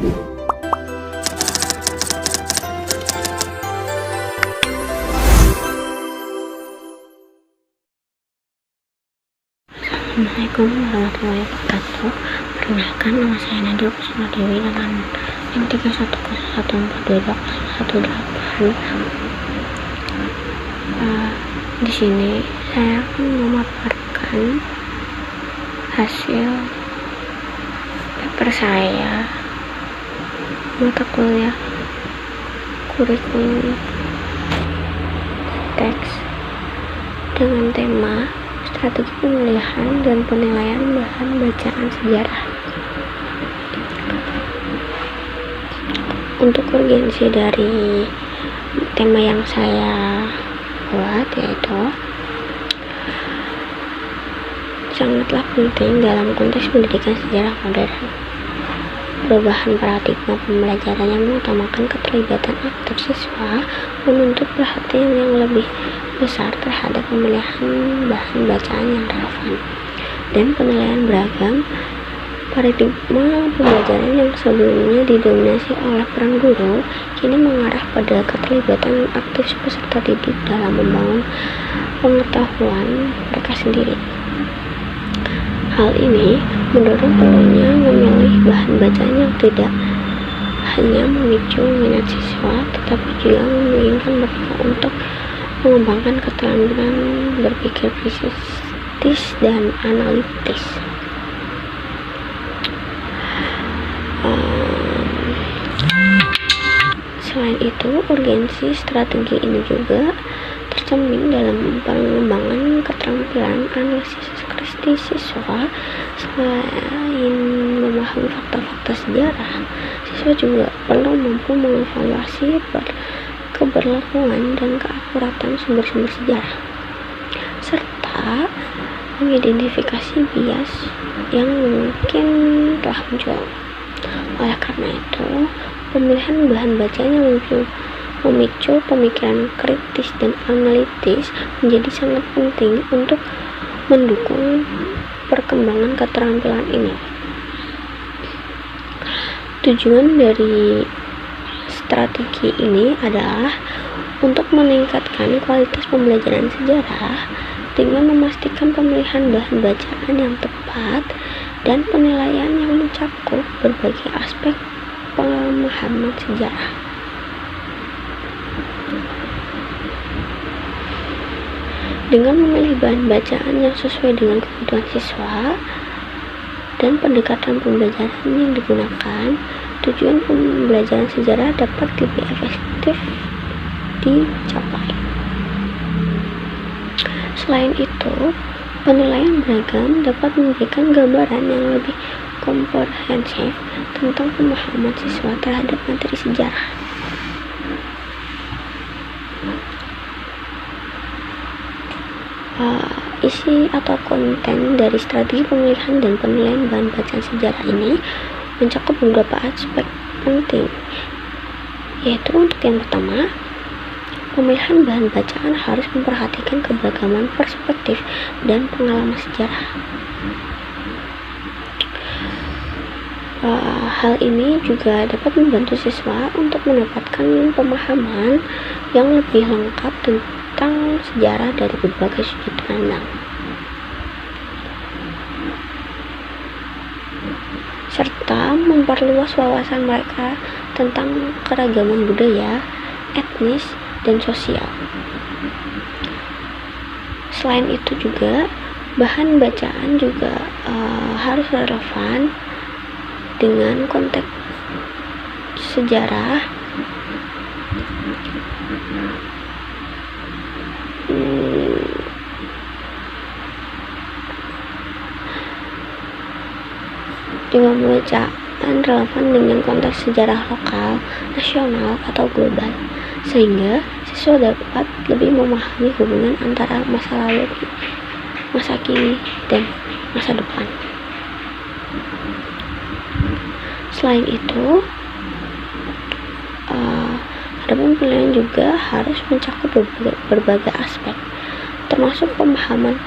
Assalamualaikum warahmatullahi wabarakatuh. Perkenalkan, nama saya Nadia Kusuma Dewi dengan NIM 3101428. Di sini saya akan memaparkan hasil paper saya mata kuliah kurikulum teks dengan tema strategi pemilihan dan penilaian bahan bacaan sejarah. Untuk urgensi dari tema yang saya buat yaitu sangatlah penting dalam konteks pendidikan sejarah modern. Perubahan paradigma pembelajaran yang mengutamakan keterlibatan aktif siswa menuntut perhatian yang lebih besar terhadap pemilihan bahan bacaan yang relevan dan penilaian beragam. Paradigma pembelajaran yang sebelumnya didominasi oleh peran guru kini mengarah pada keterlibatan aktif peserta didik dalam membangun pengetahuan mereka sendiri. Hal ini mendorong perlunya memilih bahan bacaan yang tidak hanya memicu minat siswa, tetapi juga memungkinkan mereka untuk mengembangkan keterampilan berpikir kritis dan analitis. Selain itu, urgensi strategi ini juga tercermin dalam pengembangan keterampilan analisis kritis siswa. Selain memahami fakta-fakta sejarah, siswa juga perlu mampu mengevaluasi keberlakuan dan keakuratan sumber-sumber sejarah, serta mengidentifikasi bias yang mungkin telah muncul. Oleh karena itu, pemilihan bahan bacaan yang memicu pemikiran kritis dan analitis menjadi sangat penting untuk mendukung perkembangan keterampilan ini. Tujuan dari strategi ini adalah untuk meningkatkan kualitas pembelajaran sejarah dengan memastikan pemilihan bahan bacaan yang tepat dan penilaian yang mencakup berbagai aspek pemahaman sejarah. Dengan memilih bahan bacaan yang sesuai dengan kebutuhan siswa dan pendekatan pembelajaran yang digunakan, tujuan pembelajaran sejarah dapat lebih efektif dicapai. Selain itu, penilaian beragam dapat memberikan gambaran yang lebih komprehensif tentang pemahaman siswa terhadap materi sejarah. Isi atau konten dari strategi pemilihan dan penilaian bahan bacaan sejarah ini mencakup beberapa aspek penting, yaitu untuk yang pertama, pemilihan bahan bacaan harus memperhatikan keberagaman perspektif dan pengalaman sejarah. Hal ini juga dapat membantu siswa untuk mendapatkan pemahaman yang lebih lengkap tentang sejarah dari berbagai sudut pandang, serta memperluas wawasan mereka tentang keragaman budaya, etnis, dan sosial. Selain itu juga, bahan bacaan juga harus relevan dengan konteks sejarah, juga bacaan relevan dengan konteks sejarah lokal, nasional, atau global, sehingga siswa dapat lebih memahami hubungan antara masa lalu, masa kini, dan masa depan. Selain itu, adapun penilaian juga harus mencakup berbagai aspek, termasuk pemahaman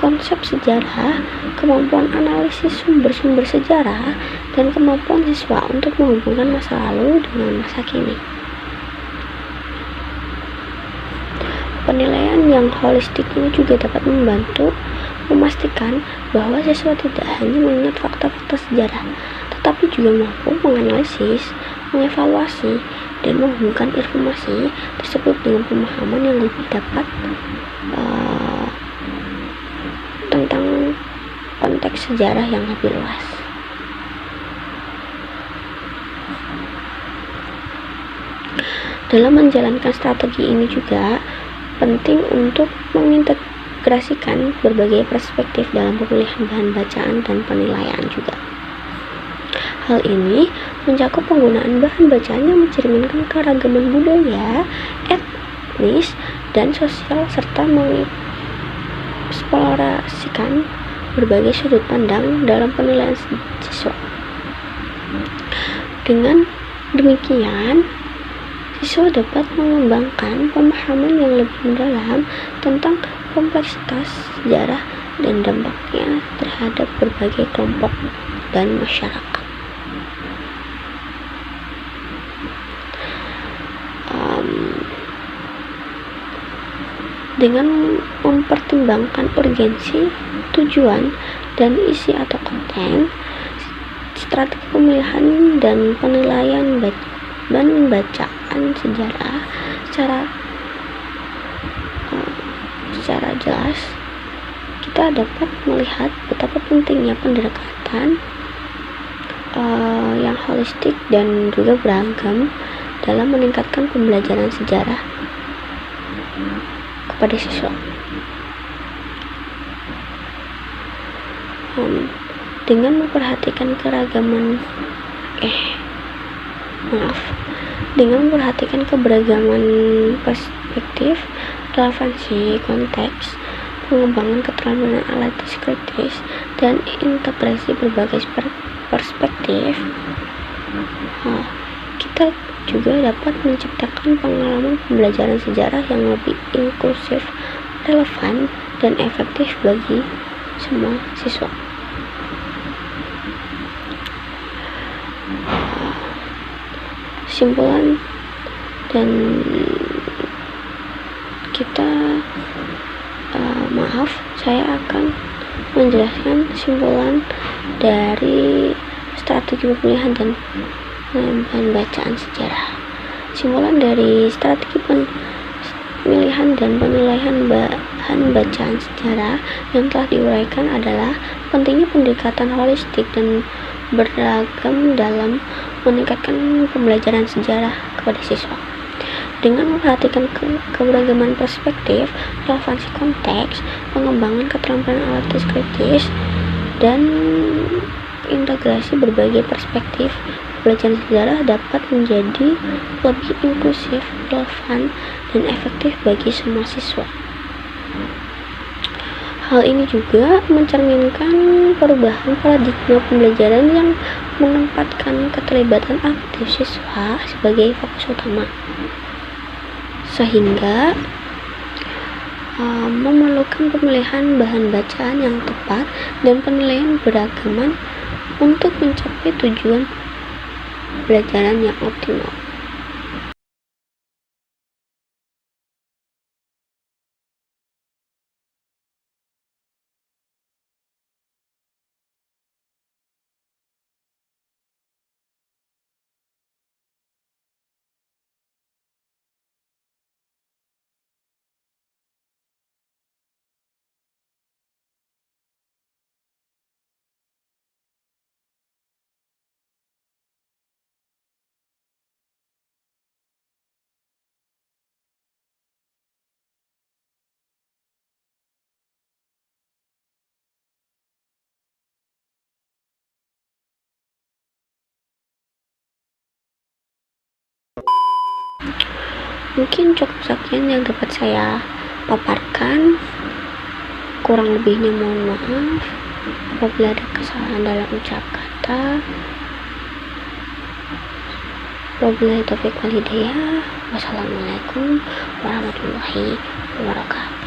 konsep sejarah, kemampuan analisis sumber-sumber sejarah, dan kemampuan siswa untuk menghubungkan masa lalu dengan masa kini. Penilaian yang holistik ini juga dapat membantu memastikan bahwa siswa tidak hanya mengingat fakta-fakta sejarah, tetapi juga mampu menganalisis, mengevaluasi, dan menghubungkan informasi tersebut dengan pemahaman yang lebih dapat tentang konteks sejarah yang lebih luas. Dalam menjalankan strategi ini juga penting untuk mengintegrasikan berbagai perspektif dalam pemilihan bahan bacaan dan penilaian juga. Hal ini mencakup penggunaan bahan bacaan yang mencerminkan keragaman budaya, etnis, dan sosial, serta mengeksplorasikan berbagai sudut pandang dalam penilaian siswa. Dengan demikian, siswa dapat mengembangkan pemahaman yang lebih mendalam tentang kompleksitas sejarah dan dampaknya terhadap berbagai kelompok dan masyarakat. Dengan mempertimbangkan urgensi, tujuan, dan isi atau konten, strategi pemilihan dan penilaian bahan bacaan sejarah secara jelas, kita dapat melihat betapa pentingnya pendekatan yang holistik dan juga beragam dalam meningkatkan pembelajaran sejarah kepada siswa. Dengan memperhatikan keberagaman perspektif, relevansi konteks, pengembangan keterampilan analitis kritis, dan integrasi berbagai perspektif, kita juga dapat menciptakan pengalaman pembelajaran sejarah yang lebih inklusif, relevan, dan efektif bagi semua siswa. Simpulan dan saya akan menjelaskan simpulan dari strategi pemilihan dan bahan bacaan sejarah. Simpulan dari strategi pemilihan dan penilaian bahan bacaan sejarah yang telah diuraikan adalah pentingnya pendekatan holistik dan beragam dalam meningkatkan pembelajaran sejarah kepada siswa. Dengan memperhatikan keberagaman perspektif, relevansi konteks, pengembangan keterampilan analitis kritis, dan integrasi berbagai perspektif, pembelajaran sejarah dapat menjadi lebih inklusif, relevan, dan efektif bagi semua siswa. Hal ini juga mencerminkan perubahan paradigma pembelajaran yang menempatkan keterlibatan aktif siswa sebagai fokus utama, sehingga memerlukan pemilihan bahan bacaan yang tepat dan penilaian beragaman untuk mencapai tujuan pembelajaran yang optimal. Mungkin cukup sekian yang dapat saya paparkan. Kurang lebihnya mohon maaf apabila ada kesalahan dalam ucap kata. Wabillahi taufiq wal hidayah. Wassalamualaikum warahmatullahi wabarakatuh.